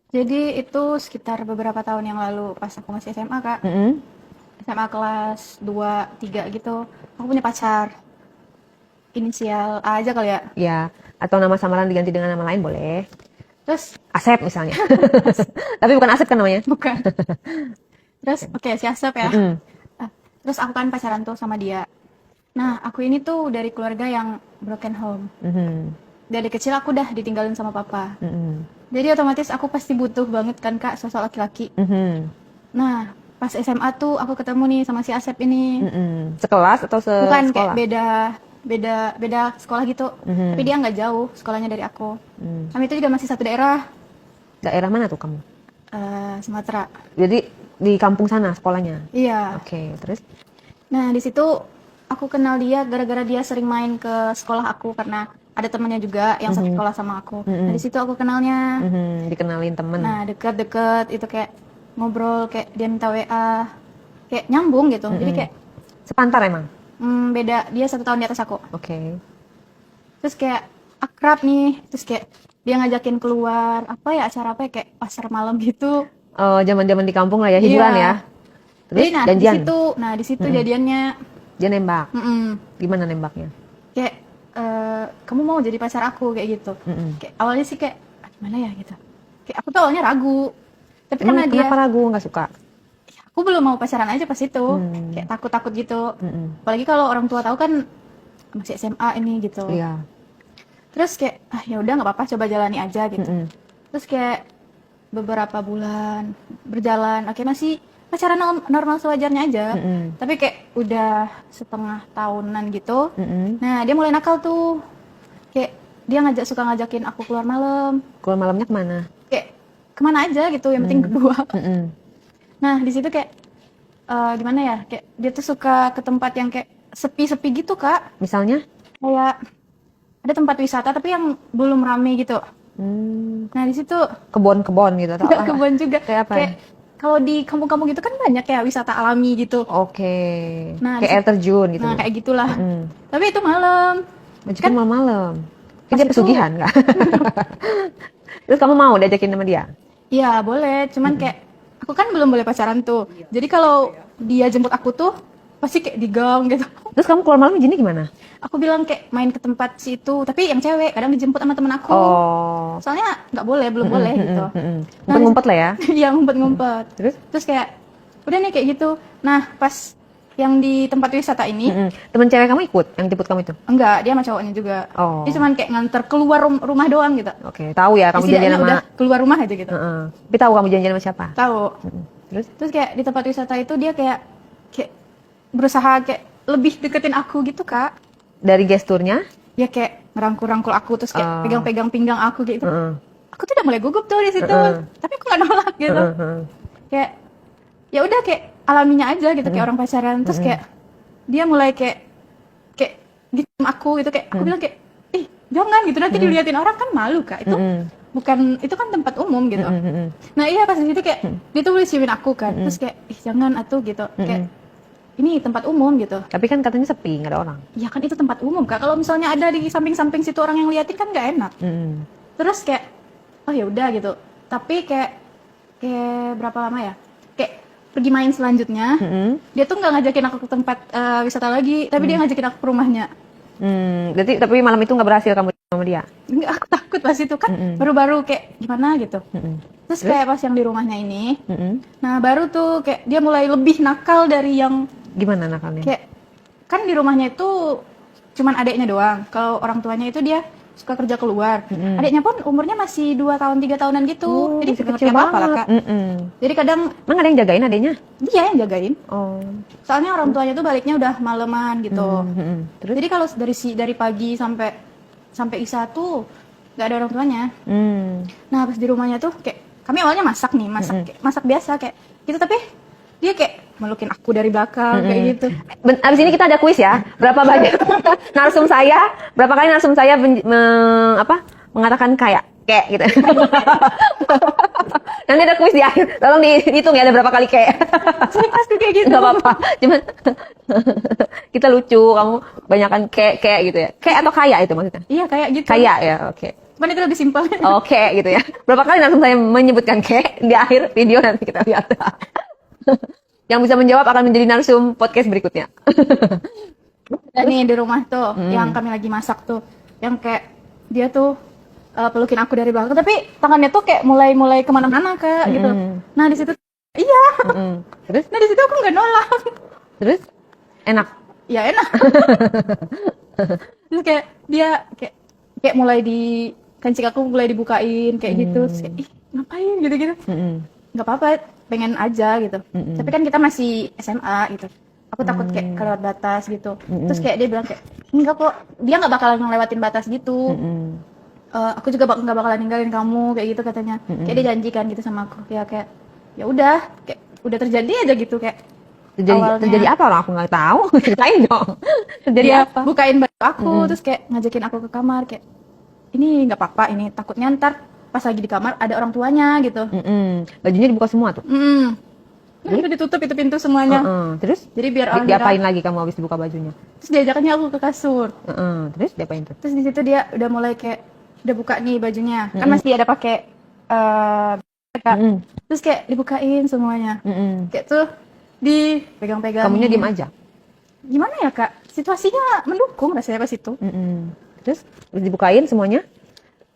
Jadi itu sekitar beberapa tahun yang lalu pas aku masih SMA, Kak. Mm-mm. SMA kelas 2 3 gitu. Aku punya pacar. Inisial A aja kali ya. Ya, atau nama samaran diganti dengan nama lain boleh. Terus Asep misalnya. Tapi bukan Asep kan namanya? bukan. Terus oke, si Asep ya. Mm-mm. Ah, Terus aku kan pacaran tuh sama dia. Nah, aku ini tuh dari keluarga yang broken home. Mhm. Dari kecil aku udah ditinggalin sama papa. Mhm. Jadi otomatis aku pasti butuh banget kan Kak sosok laki-laki. Mhm. Nah, pas SMA tuh aku ketemu nih sama si Asep ini. Mhm. Sekelas atau Bukan kayak sekolah? beda beda beda sekolah gitu. Tapi Mhm. dia nggak jauh sekolahnya dari aku. Mhm. Kami itu juga masih satu daerah, Daerah mana tuh kamu? Sumatera. Jadi di kampung sana sekolahnya. Iya. Oke, terus? Nah, di situ aku kenal dia gara-gara dia sering main ke sekolah aku karena ada temannya juga yang satu Mhm. sekolah sama aku. Nah, di Mhm. situ aku kenalnya. Mhm. Dikenalin temen. Nah, deket-deket itu kayak ngobrol, kayak dia minta WA, kayak nyambung gitu. Jadi Mhm. kayak Sepantar emang? beda, dia 1 tahun di atas aku. Oke. Terus kayak akrab nih, terus kayak dia ngajakin keluar, apa ya acara apa ya, kayak pasar malam gitu. Oh, zaman-zaman di kampung lah ya, hiburan ya. Iya. Jadi Terus nah di janjian. situ, nah di situ Mhm. jadiannya. Dia nembak. mm-mm, Gimana nembaknya? Kayak kamu mau jadi pacar aku kayak gitu. Mhm. Kayak awalnya sih kayak gimana ya gitu. Kayak aku tuh awalnya ragu. Tapi Emang karena dia, kenapa ragu? Nggak suka? aku belum mau pacaran aja pas itu. Hmm. Kayak takut-takut gitu. Mhm. Apalagi kalau orang tua tahu kan masih SMA ini gitu. Iya. Terus kayak ya udah nggak apa-apa, coba jalani aja gitu. Mhm. Terus kayak beberapa bulan berjalan, oke masih pacaran normal sewajarnya aja. Mhm. Tapi kayak udah setengah tahunan gitu. Mhm. Nah, dia mulai nakal tuh. Kayak dia suka ngajakin aku keluar malam. Keluar malamnya kemana? Kayak kemana aja gitu, yang penting berdua. Mhm. Nah, di situ kayak gimana ya? Kayak dia tuh suka ke tempat yang kayak sepi-sepi gitu, Kak. Misalnya? Kayak ada tempat wisata tapi yang belum rame gitu. Hmm. Nah, di situ Kebon-kebon gitu atau nggak apa? kebun juga. Kayak apa? Kayak kalau di kampung-kampung gitu kan banyak ya wisata alami gitu. Oke. Nah, Kayak air terjun gitu. nah kayak gitulah. Mhm. Tapi itu malam. Ngajakin Kan malam-malam. Kan pas dia itu pesugihan nggak? Terus kamu mau diajakin sama dia? ya boleh, cuman kayak aku kan belum boleh pacaran tuh. Jadi kalau dia jemput aku tuh pasti kayak di gang gitu. Terus kamu keluar malam izinnya gimana? Aku bilang kayak main ke tempat situ, tapi yang cewek kadang dijemput sama temen aku. Oh. Soalnya nggak boleh, belum boleh gitu. Nah, Ngumpet-ngumpet lah ya. iya ngumpet-ngumpet. Terus? Terus kayak udah nih kayak gitu. Nah, pas yang di tempat wisata ini Temen cewek kamu ikut yang jemput kamu itu? enggak, dia sama cowoknya juga. Oh. Dia cuman kayak nganter keluar rumah doang gitu. Oke, tahu ya kamu janjian Setidaknya sama. udah keluar rumah aja gitu. Heeh. Tapi tahu kamu janjian sama siapa? Tahu. Terus? Terus kayak di tempat wisata itu dia kayak berusaha kayak lebih deketin aku gitu, Kak. Dari gesturnya? Dia kayak ngerangkul-rangkul aku terus kayak Oh. pegang-pegang pinggang aku gitu. Heeh. Aku tuh udah mulai gugup tuh di situ. Tapi aku nggak nolak gitu. Kayak ya udah kayak alaminya aja gitu kayak orang pacaran. Terus kayak dia mulai kayak gitu sama aku gitu, kayak aku bilang kayak jangan gitu, nanti diliatin orang kan malu, Kak. Itu bukan, itu kan tempat umum gitu. Nah iya pas di situ kayak dia tuh ciumin aku kan. Terus kayak jangan atuh gitu. Kayak ini tempat umum gitu. Tapi kan katanya sepi, nggak ada orang. Ya kan itu tempat umum, Kak. Kalau misalnya ada di samping-samping situ orang yang liatin kan nggak enak. Terus kayak oh ya udah gitu. Tapi kayak berapa lama ya? Kayak pergi main selanjutnya. Dia tuh nggak ngajakin aku ke tempat wisata lagi, tapi dia ngajakin aku ke rumahnya. Berarti tapi malam itu nggak berhasil kamu sama dia? Enggak, aku takut pas itu kan baru-baru kayak gimana gitu. Terus kayak pas yang di rumahnya ini, nah baru tuh kayak dia mulai lebih nakal dari yang Gimana nakalnya? kayak kan di rumahnya itu cuman adiknya doang. Kalau orang tuanya itu dia suka kerja keluar. Adiknya pun umurnya masih 2 tahun 3 tahunan gitu. Jadi Masih nggak kecil ngerti apa-apa lah, banget. Kak. Jadi kadang Emang ada yang jagain adanya? dia yang jagain. Oh. Soalnya orang tuanya tuh baliknya udah maleman gitu. Terus? Jadi kalau dari pagi sampai isya tuh nggak ada orang tuanya. Nah pas di rumahnya tuh kayak kami awalnya masak nih, kayak masak biasa kayak gitu, tapi dia kayak melukin aku dari belakang kayak gitu. Abis ini kita ada kuis ya. Berapa banyak narsum saya? Berapa kali narsum saya mengatakan kayak gitu. Nanti ada kuis di akhir. Tolong dihitung ya ada berapa kali kayak. Saya pasti kayak gitu. Gak apa-apa. Cuman kita lucu. Kamu banyakan kayak gitu ya. Kayak atau kaya itu maksudnya? Iya kayak gitu. Kaya ya. Oke. Kan itu lebih simpel. Oke gitu ya. Berapa kali narsum saya menyebutkan kek di akhir video, nanti kita lihat. Yang bisa menjawab akan menjadi narsum podcast berikutnya. Dan nih di rumah tuh, yang kami lagi masak tuh, yang kayak dia tuh pelukin aku dari belakang, tapi tangannya tuh kayak mulai kemana-mana Kak, gitu. Nah di situ, iya. Terus? Nah di situ aku nggak nolak. Terus? Enak? Ya enak. Terus kayak dia kayak mulai di kancing aku mulai dibukain kayak gitu. Terus kayak, ih ngapain gitu-gitu. Nggak apa-apa, pengen aja gitu. Tapi kan kita masih SMA gitu. Aku takut kayak kelewat batas gitu. Terus kayak dia bilang kayak, enggak kok, dia nggak bakalan ngelewatin batas gitu. Aku juga nggak bakalan ninggalin kamu kayak gitu katanya. Kayak dia janjikan gitu sama aku. Ya kayak, ya udah, kayak udah terjadi aja gitu kayak. Terjadi apa, orang aku nggak tahu. Ceritain dong. Terjadi Dia apa? bukain baju aku, terus kayak ngajakin aku ke kamar kayak, ini nggak apa-apa, ini takutnya ntar pas lagi di kamar ada orang tuanya gitu. Bajunya dibuka semua tuh. Nah, itu ditutup itu pintu semuanya. Terus? Jadi biar orang Diapain lagi kamu habis dibuka bajunya? Terus diajakannya aku ke kasur. Terus diapain tuh? Terus di situ dia udah mulai kayak udah buka nih bajunya. Kan masih ada pakai Kak. Terus kayak dibukain semuanya. Kayak tuh dipegang-pegang. Kamunya diem aja. Gimana ya Kak? Situasinya mendukung rasanya pas itu. Terus dibukain semuanya?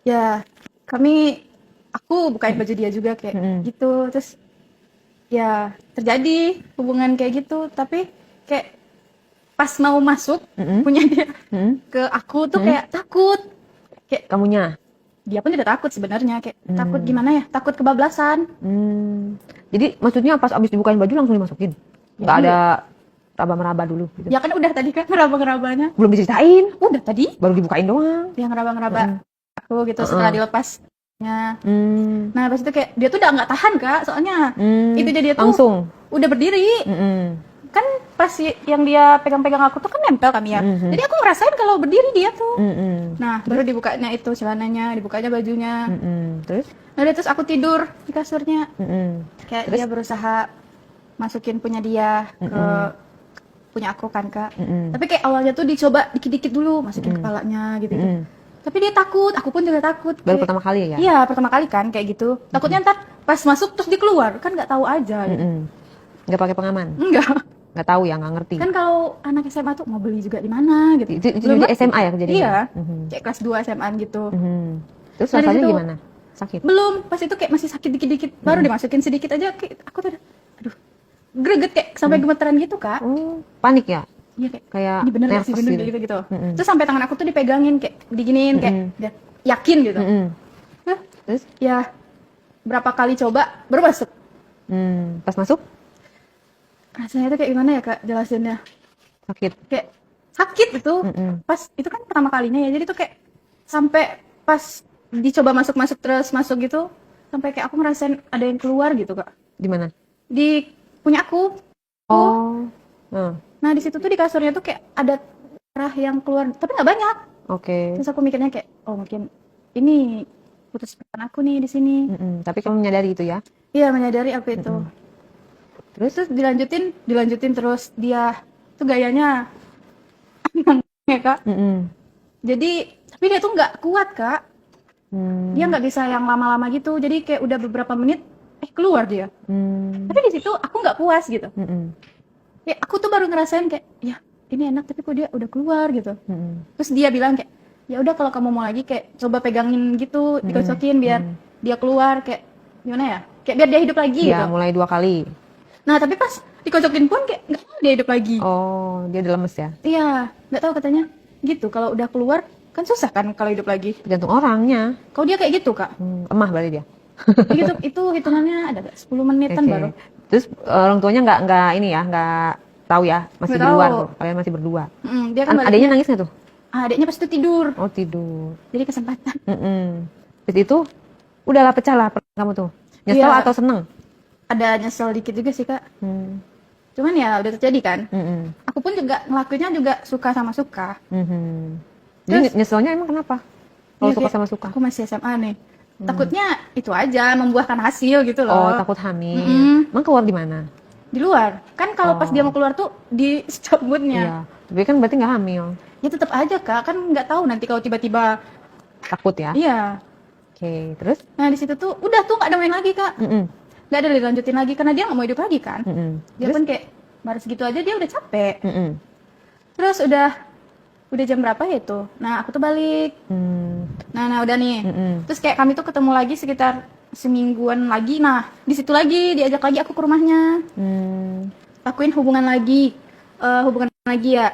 Ya, aku bukain baju dia juga kayak gitu. Terus ya terjadi hubungan kayak gitu, tapi kayak pas mau masuk punya dia ke aku tuh kayak takut. Kayak Kamunya? dia pun tidak takut sebenarnya, kayak takut gimana ya? Takut kebablasan. Jadi maksudnya pas abis dibukain baju langsung dimasukin? Nggak ada raba-meraba dulu gitu? Ya kan udah tadi kan ngeraba-ngerabanya. Belum diceritain? Udah tadi Baru dibukain doang? dia ngeraba-ngeraba aku gitu setelah dilepasnya. Nah pas itu kayak dia tuh udah nggak tahan Kak, soalnya itu jadi dia tuh langsung? udah berdiri. Kan pas yang dia pegang-pegang aku tuh kan nempel kami ya. Jadi aku ngerasain kalau berdiri dia tuh. Nah baru dibukanya itu celananya, dibukanya bajunya. Terus? Nah terus aku tidur di kasurnya. Kayak dia berusaha masukin punya dia ke punya aku kan Kak. Tapi kayak awalnya tuh dicoba dikit-dikit dulu masukin kepalanya gitu. Tapi dia takut, aku pun juga takut. Baru Kayak, pertama kali ya? Iya pertama kali kan kayak gitu. Takutnya ntar pas masuk terus dia keluar, kan nggak tahu aja. Nggak pakai pengaman? Enggak. Nggak tahu ya, nggak ngerti. Kan kalau anak SMA tuh mau beli juga di mana gitu. Itu Belum jadi SMA ya kejadiannya? Iya. Kayak kelas 2 SMA gitu. Terus Nah, di rasanya situ- gimana? Sakit? Belum, pas itu kayak masih sakit dikit-dikit. Baru dimasukin sedikit aja kayak aku tuh aduh. Greget kayak sampai gemeteran gitu, Kak. Panik ya? Iya kayak Kayak ini bener gak sih, nervous bener gitu. Terus sampai tangan aku tuh dipegangin kayak diginiin kayak udah yakin gitu. Hah, Terus? ya berapa kali coba baru masuk. Pas masuk? Rasanya tuh kayak gimana ya Kak jelasinnya? Sakit? Kayak sakit itu. Pas itu kan pertama kalinya ya. Jadi tuh kayak sampai pas dicoba masuk-masuk terus masuk gitu, sampai kayak aku ngerasain ada yang keluar gitu Kak. Di mana? Di punya aku. Oh. Nah di situ tuh di kasurnya tuh kayak ada darah yang keluar, tapi nggak banyak. Oke. Terus aku mikirnya kayak, oh mungkin ini putus perasaan aku nih di sini. Tapi kamu menyadari itu ya? Iya menyadari aku itu. Terus dilanjutin terus dia tuh gayanya ya Kak. Jadi tapi dia tuh nggak kuat Kak. Dia nggak bisa yang lama-lama gitu. Jadi kayak udah beberapa menit keluar dia. Tapi di situ aku nggak puas gitu. Ya aku tuh baru ngerasain kayak ya ini enak tapi kok dia udah keluar gitu. Terus dia bilang kayak ya udah kalau kamu mau lagi kayak coba pegangin gitu, dikocokin biar dia keluar kayak gimana ya? Kayak biar dia hidup lagi Ya, gitu. mulai 2 kali. Nah tapi pas dikocokin pun kayak nggak mau dia hidup lagi. Oh, dia udah lemes ya? Iya, nggak tahu katanya gitu. Kalau udah keluar kan susah kan kalau hidup lagi. Tergantung orangnya. Kalau dia kayak gitu Kak, Emah berarti dia? kayak gitu itu hitungannya ada 10 menitan Oke. baru. Terus orang tuanya nggak ini ya, nggak tahu ya, masih Nggak di luar tahu. tuh. Kalian masih berdua. Dia kan Adanya nangis nggak tuh? adiknya pasti tidur. Oh, tidur. Jadi kesempatan. Terus itu udahlah pecah lah kamu tuh. Nyesel Iya. atau seneng? Ada nyesel dikit juga sih Kak. Cuman ya udah terjadi kan. Aku pun juga ngelakuinnya juga suka sama suka. Jadi Terus- nyeselnya emang kenapa? Kalau Iya, suka kayak, sama suka? Aku masih SMA nih. Takutnya itu aja membuahkan hasil gitu Oh, loh. takut hamil. Emang keluar di mana? Di luar. Kan kalau pas dia mau keluar tuh di cabutnya. Iya. Tapi kan berarti nggak hamil. Ya tetap aja Kak, kan nggak tahu nanti kalau tiba-tiba Takut ya? Iya. Oke, terus? Nah di situ tuh udah tuh nggak ada main lagi kak, nggak ada dilanjutin lagi karena dia nggak mau hidup lagi kan. Dia Terus? pun kayak baru segitu aja dia udah capek. Mm-mm. Terus udah jam berapa ya itu? Nah aku tuh balik. Nah udah nih. Terus kayak kami tuh ketemu lagi sekitar semingguan lagi. Nah di situ lagi diajak lagi aku ke rumahnya. Lakuin hubungan lagi ya.